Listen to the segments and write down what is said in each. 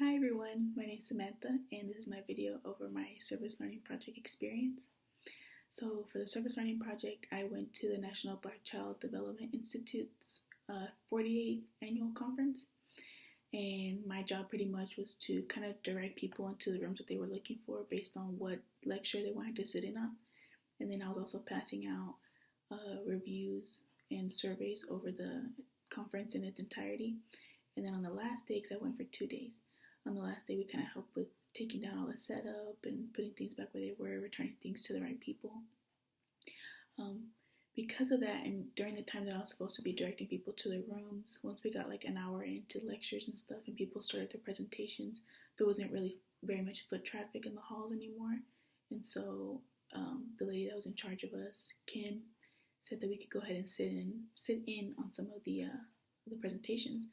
Hi everyone, my name is Samantha and this is my video over my service learning project experience. So for the service learning project, I went to the National Black Child Development Institute's 48th annual conference, and my job pretty much was to kind of direct people into the rooms that they were looking for based on what lecture they wanted to sit in on. And then I was also passing out reviews and surveys over the conference in its entirety. And then on the last day, because I went for 2 days, on the last day we kind of helped with taking down all the setup and putting things back where they were, returning things to the right people. Because of that, and during the time that I was supposed to be directing people to their rooms, once we got like an hour into lectures and stuff and people started their presentations, there wasn't really very much foot traffic in the halls anymore. And so the lady that was in charge of us, Kim, said that we could go ahead and sit in on some of the presentations.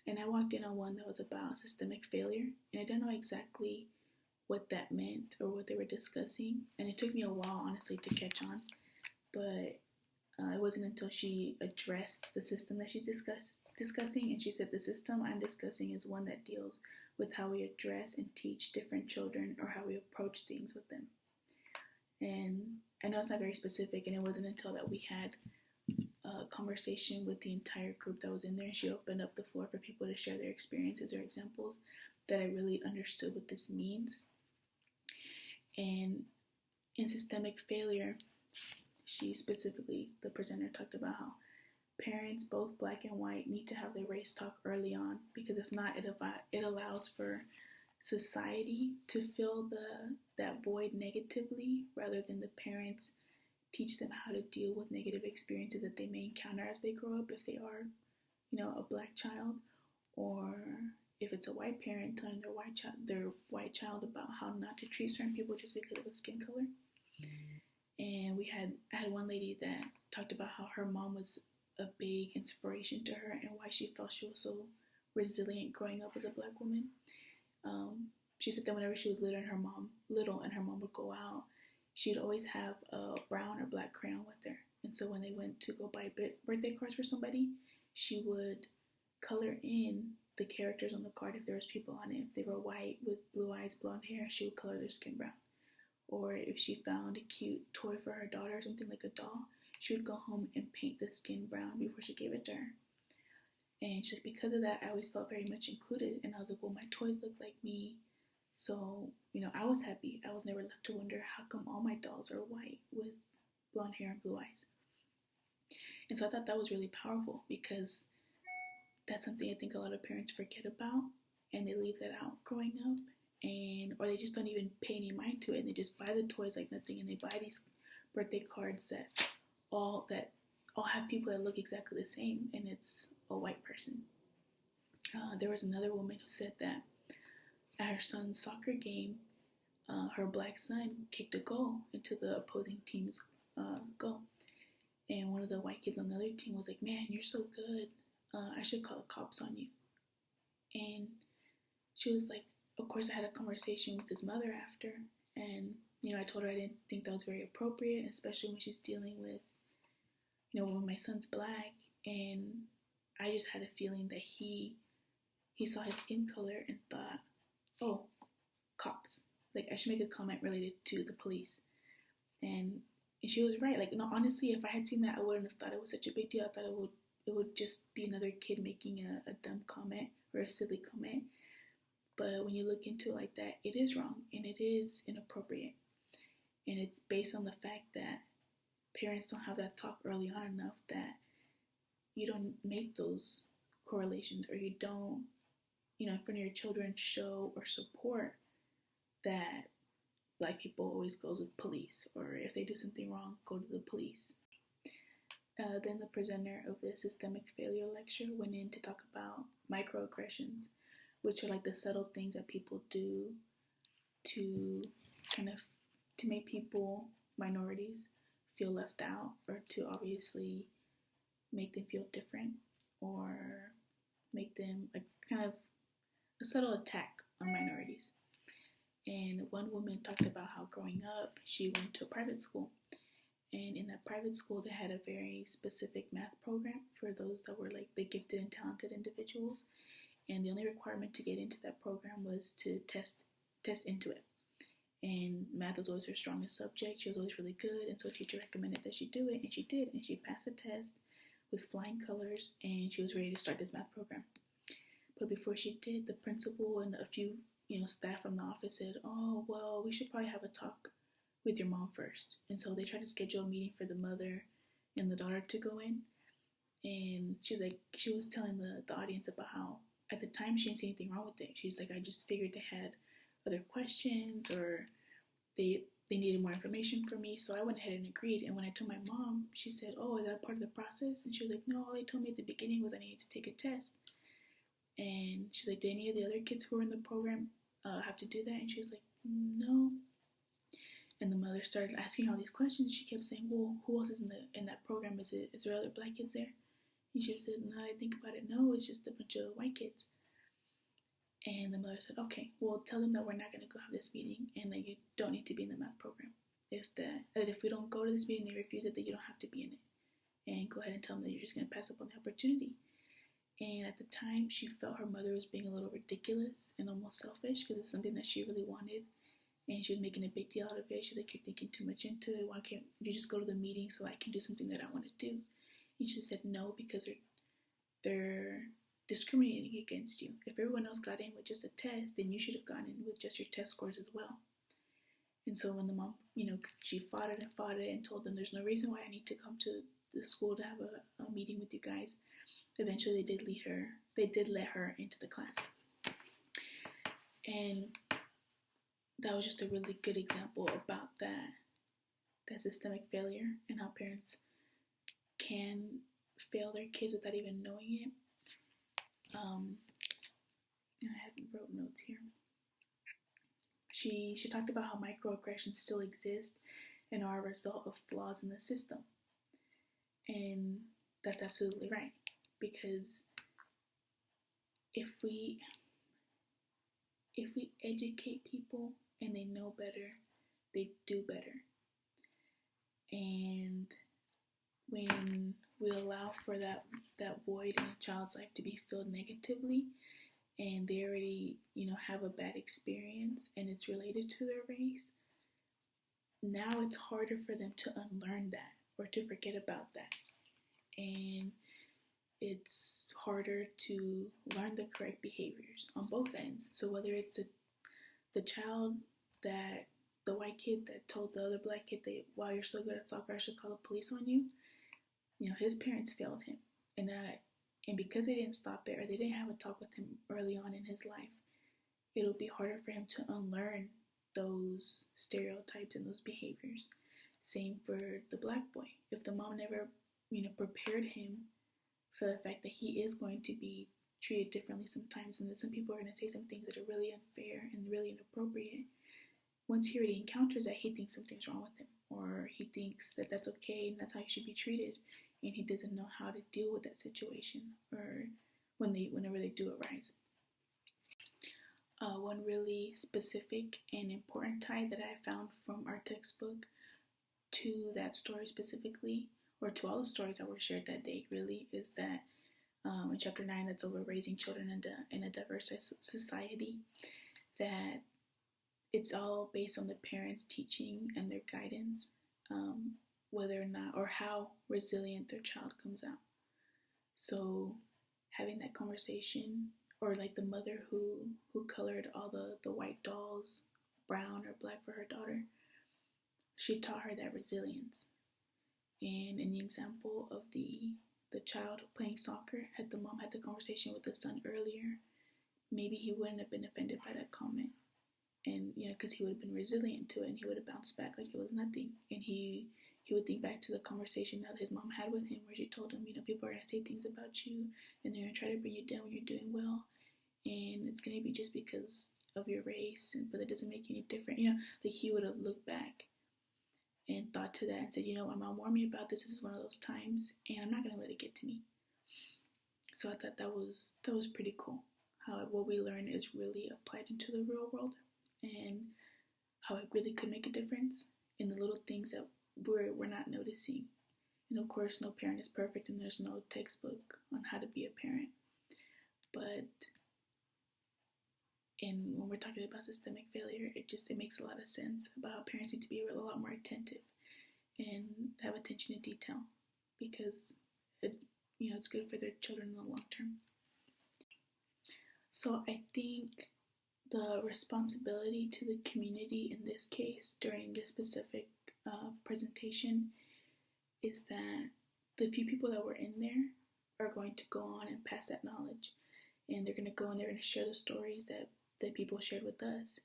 And I walked in on one that was about systemic failure, and I didn't know exactly what that meant or what they were discussing. And it took me a while, honestly, to catch on. But it wasn't until she addressed the system that she's discussing, and she said the system I'm discussing is one that deals with how we address and teach different children or how we approach things with them. And I know it's not very specific, and it wasn't until that we had a conversation with the entire group that was in there, and she opened up the floor for people to share their experiences or examples, that I really understood what this means. And in systemic failure, she specifically, the presenter, talked about how parents, both black and white, need to have their race talk early on, because if not, it allows for society to fill that void negatively, rather than the parents teach them how to deal with negative experiences that they may encounter as they grow up, if they are, a black child, or if it's a white parent telling their white child about how not to treat certain people just because of a skin color. And I had one lady that talked about how her mom was a big inspiration to her and why she felt she was so resilient growing up as a black woman. She said that whenever she was little and her mom would go out, she'd always have a brown or black crayon with her. And so when they went to go buy birthday cards for somebody, she would color in the characters on the card if there was people on it. If they were white with blue eyes, blonde hair, she would color their skin brown. Or if she found a cute toy for her daughter, something like a doll, she would go home and paint the skin brown before she gave it to her. And she's like, because of that, I always felt very much included. And I was like, well, my toys look like me. So, I was happy. I was never left to wonder, how come all my dolls are white with blonde hair and blue eyes? And so I thought that was really powerful, because that's something I think a lot of parents forget about, and they leave that out growing up, or they just don't even pay any mind to it, and they just buy the toys like nothing, and they buy these birthday cards that all have people that look exactly the same, and it's a white person. There was another woman who said that at her son's soccer game, her black son kicked a goal into the opposing team's goal. And one of the white kids on the other team was like, man, you're so good. I should call the cops on you. And she was like, of course, I had a conversation with his mother after. And, I told her I didn't think that was very appropriate, especially when she's dealing with, when my son's black. And I just had a feeling that he saw his skin color and thought, oh, cops. Like, I should make a comment related to the police. And she was right. Like, no, honestly, if I had seen that, I wouldn't have thought it was such a big deal. I thought it would just be another kid making a dumb comment or a silly comment. But when you look into it like that, it is wrong and it is inappropriate. And it's based on the fact that parents don't have that talk early on enough, that you don't make those correlations, or you don't, in front of your children, show or support that black people always goes with police, or if they do something wrong, go to the police. Then the presenter of the systemic failure lecture went in to talk about microaggressions, which are like the subtle things that people do to make people, minorities, feel left out, or to obviously make them feel different, or make them a subtle attack on minorities. And one woman talked about how growing up, she went to a private school. And in that private school, they had a very specific math program for those that were like the gifted and talented individuals. and the only requirement to get into that program was to test into it. And math was always her strongest subject. She was always really good, and so the teacher recommended that she do it, and she did, and she passed the test with flying colors, and she was ready to start this math program. But before she did, the principal and a few staff from the office said, "Oh, well, we should probably have a talk with your mom first." And so they tried to schedule a meeting for the mother and the daughter to go in, and she was telling the audience about how at the time she didn't see anything wrong with it. She's like, "I just figured they had other questions, or they needed more information from me, so I went ahead and agreed." And when I told my mom, she said, "Oh, is that part of the process?" And she was like, "No, all they told me at the beginning was I needed to take a test." And she's like, "Did any of the other kids who were in the program have to do that?" And she was like, "No." And the mother started asking all these questions. She kept saying, "Well, who else is in that program? Is there other black kids there?" And she said, "Now I think about it, no, it's just a bunch of white kids." And the mother said, "Okay, well, tell them that we're not going to go have this meeting, and that you don't need to be in the math program. If we don't go to this meeting, they refuse it, that you don't have to be in it. And go ahead and tell them that you're just going to pass up on the opportunity." And at the time, she felt her mother was being a little ridiculous and almost selfish, because it's something that she really wanted. And she was making a big deal out of it. She was like, "You're thinking too much into it. Why can't you just go to the meeting so I can do something that I want to do?" And she said, "No, because they're discriminating against you. If everyone else got in with just a test, then you should have gone in with just your test scores as well." And so when the mom, she fought it and told them there's no reason why I need to come to the school to have a meeting with you guys, eventually they did let her into the class. And that was just a really good example about that systemic failure, and how parents can fail their kids without even knowing it. And I haven't wrote notes here. She talked about how microaggressions still exist and are a result of flaws in the system. And that's absolutely right, because if we educate people and they know better, they do better. And when we allow for that void in a child's life to be filled negatively, and they already have a bad experience and it's related to their race, now it's harder for them to unlearn that or to forget about that. And it's harder to learn the correct behaviors on both ends. So whether it's the child that the white kid that told the other black kid that, "Wow, you're so good at soccer, I should call the police on you," his parents failed him, and because they didn't stop it, or they didn't have a talk with him early on in his life, it'll be harder for him to unlearn those stereotypes and those behaviors. Same for the black boy. If the mom never prepared him for the fact that he is going to be treated differently sometimes, and that some people are going to say some things that are really unfair and really inappropriate, once he already encounters that, he thinks something's wrong with him, or he thinks that that's okay and that's how he should be treated, and he doesn't know how to deal with that situation, or whenever they do arise. One really specific and important tie that I found from our textbook to that story specifically, or to all the stories that were shared that day, really, is that in chapter 9, that's over raising children in a diverse society, that it's all based on the parents' teaching and their guidance, whether or not, or how resilient their child comes out. So having that conversation, or like the mother who colored all the white dolls brown or black for her daughter, she taught her that resilience. And in the example of the child playing soccer, had the mom had the conversation with the son earlier, maybe he wouldn't have been offended by that comment. And, because he would have been resilient to it, and he would have bounced back like it was nothing. And he would think back to the conversation that his mom had with him, where she told him, people are going to say things about you, and they're going to try to bring you down when you're doing well. And it's going to be just because of your race, but it doesn't make you any different. Like he would have looked back and thought to that and said, my mom warned me about this. This is one of those times, and I'm not going to let it get to me. So I thought that was pretty cool, how what we learn is really applied into the real world, and how it really could make a difference in the little things that we're not noticing. And of course, no parent is perfect, and there's no textbook on how to be a parent. But And when we're talking about systemic failure, it makes a lot of sense about how parents need to be a lot more attentive and have attention to detail, because it's good for their children in the long term. So I think the responsibility to the community in this case during this specific presentation is that the few people that were in there are going to go on and pass that knowledge, and they're going to go and they're going to share the stories that people shared with us,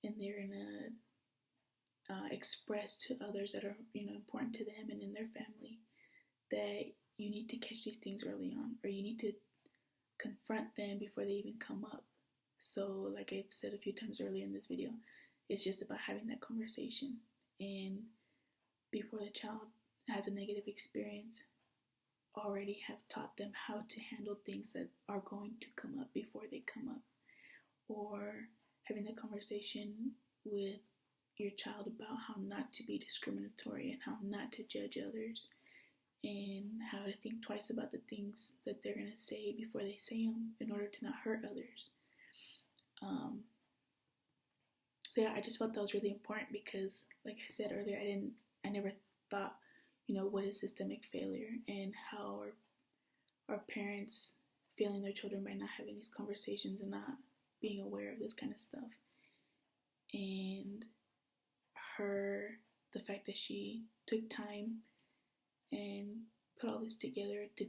and they're going to express to others that are important to them and in their family that you need to catch these things early on, or you need to confront them before they even come up. So like I've said a few times earlier in this video, it's just about having that conversation, and before the child has a negative experience, already have taught them how to handle things that are going to come up before they come up, or having the conversation with your child about how not to be discriminatory and how not to judge others, and how to think twice about the things that they're going to say before they say them in order to not hurt others. So yeah, I just felt that was really important because, like I said earlier, I never thought, what is systemic failure, and how are parents failing their children by not having these conversations and not being aware of this kind of stuff. And the fact that she took time and put all this together to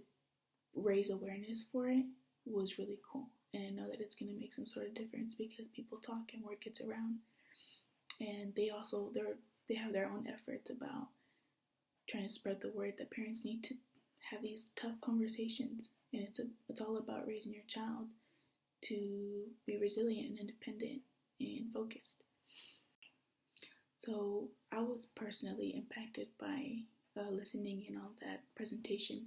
raise awareness for it was really cool. And I know that it's going to make some sort of difference because people talk and word gets around. And they have their own efforts about trying to spread the word that parents need to have these tough conversations. And it's all about raising your child to be resilient and independent and focused. So I was personally impacted by listening in on that presentation,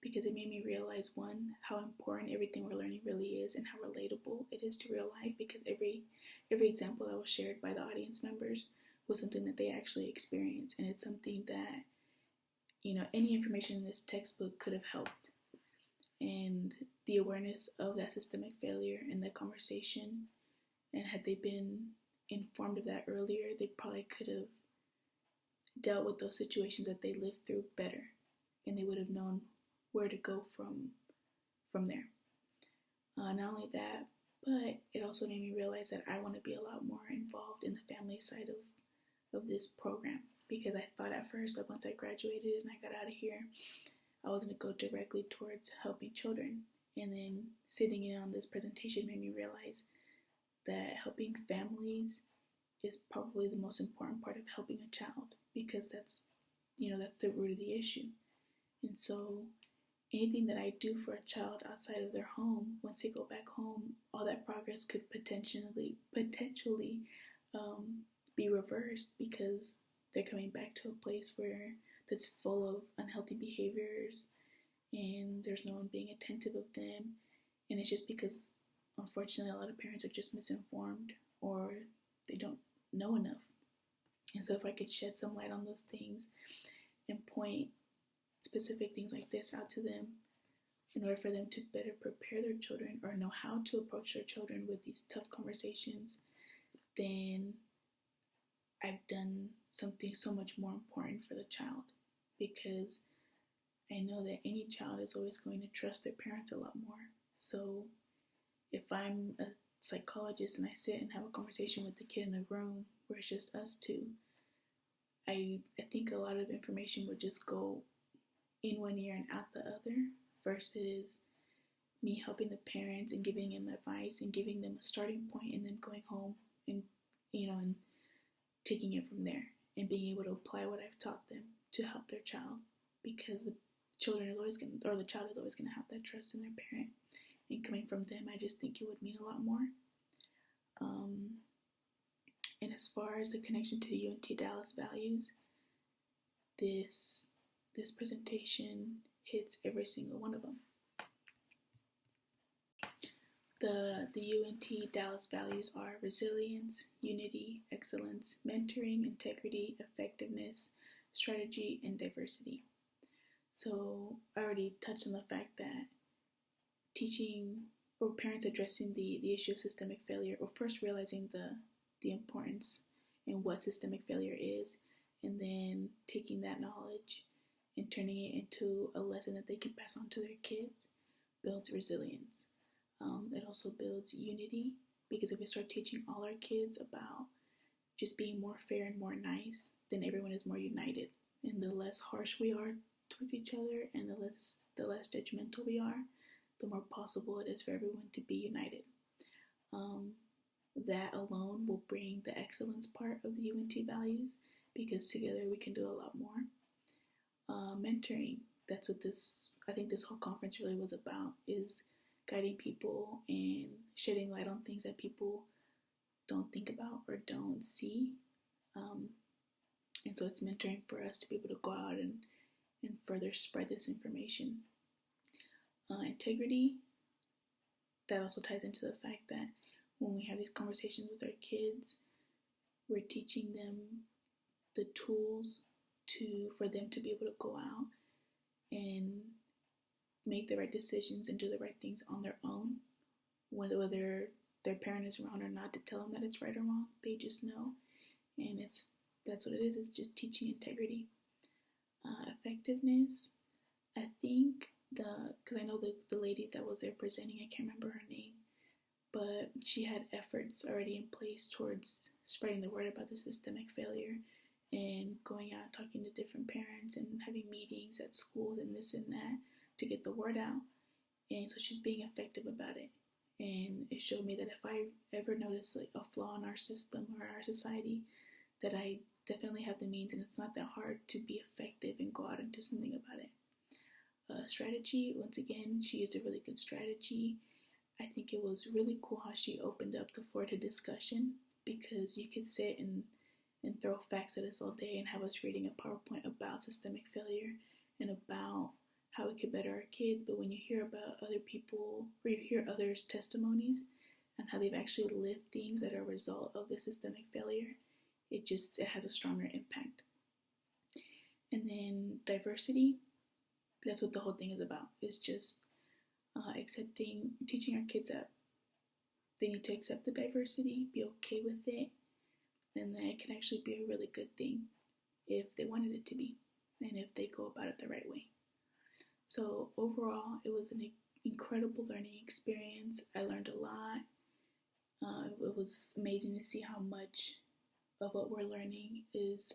because it made me realize, one, how important everything we're learning really is and how relatable it is to real life, because every example that was shared by the audience members was something that they actually experienced, and it's something that any information in this textbook could have helped. And the awareness of that systemic failure in that conversation, and had they been informed of that earlier, they probably could have dealt with those situations that they lived through better, and they would have known where to go from there. Not only that, but it also made me realize that I want to be a lot more involved in the family side of this program, because I thought at first that once I graduated and I got out of here, I was going to go directly towards helping children. And then sitting in on this presentation made me realize that helping families is probably the most important part of helping a child, because that's the root of the issue. And so anything that I do for a child outside of their home, once they go back home, all that progress could potentially be reversed, because they're coming back to a place that's full of unhealthy behaviors, and there's no one being attentive of them. And it's just because, unfortunately, a lot of parents are just misinformed, or they don't know enough. And so if I could shed some light on those things and point specific things like this out to them in order for them to better prepare their children, or know how to approach their children with these tough conversations, then I've done something so much more important for the child, because I know that any child is always going to trust their parents a lot more. So if I'm a psychologist and I sit and have a conversation with the kid in a room where it's just us two, I think a lot of information would just go in one ear and out the other, versus me helping the parents and giving them advice and giving them a starting point, and then going home and and taking it from there and being able to apply what I've taught them to help their child, because the child is always going to have that trust in their parent, and coming from them, I just think it would mean a lot more. And as far as the connection to the UNT Dallas values, this presentation hits every single one of them. The UNT Dallas values are resilience, unity, excellence, mentoring, integrity, effectiveness, strategy, and diversity. So I already touched on the fact that teaching or parents addressing the issue of systemic failure, or first realizing the importance and what systemic failure is, and then taking that knowledge and turning it into a lesson that they can pass on to their kids, builds resilience. It also builds unity, because if we start teaching all our kids about just being more fair and more nice, then everyone is more united. And the less harsh we are towards each other, and the less judgmental we are, the more possible it is for everyone to be united. That alone will bring the excellence part of the UNT values, because together we can do a lot more. Mentoring, that's what I think this whole conference really was about, is guiding people and shedding light on things that people don't think about or don't see. And so it's mentoring for us to be able to go out and further spread this information. Integrity, that also ties into the fact that when we have these conversations with our kids, we're teaching them the tools for them to be able to go out and make the right decisions and do the right things on their own, whether their parent is around or not to tell them that it's right or wrong. They just know, and that's what it is. It's just teaching integrity. Effectiveness, I think because I know the lady that was there presenting, I can't remember her name, but she had efforts already in place towards spreading the word about the systemic failure, and going out and talking to different parents and having meetings at schools and this and that to get the word out. And so she's being effective about it. And it showed me that if I ever notice like a flaw in our system or our society, that I definitely have the means, and it's not that hard to be effective and go out and do something about it. Strategy, once again, she used a really good strategy. I think it was really cool how she opened up the floor to discussion, because you could sit and throw facts at us all day and have us reading a PowerPoint about systemic failure and about how we could better our kids. But when you hear about other people, or you hear others' testimonies and how they've actually lived things that are a result of the systemic failure, it has a stronger impact. And then diversity, that's what the whole thing is about. It's just teaching our kids that they need to accept the diversity, be okay with it, and that it can actually be a really good thing if they wanted it to be, and if they go about it the right way. So overall, it was an incredible learning experience. I learned a lot. It was amazing to see how much of what we're learning is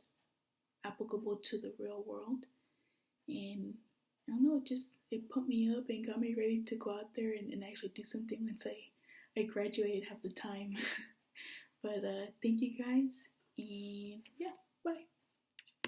applicable to the real world. And I don't know, it put me up and got me ready to go out there and actually do something once I graduated, have the time. But thank you guys, and yeah, bye.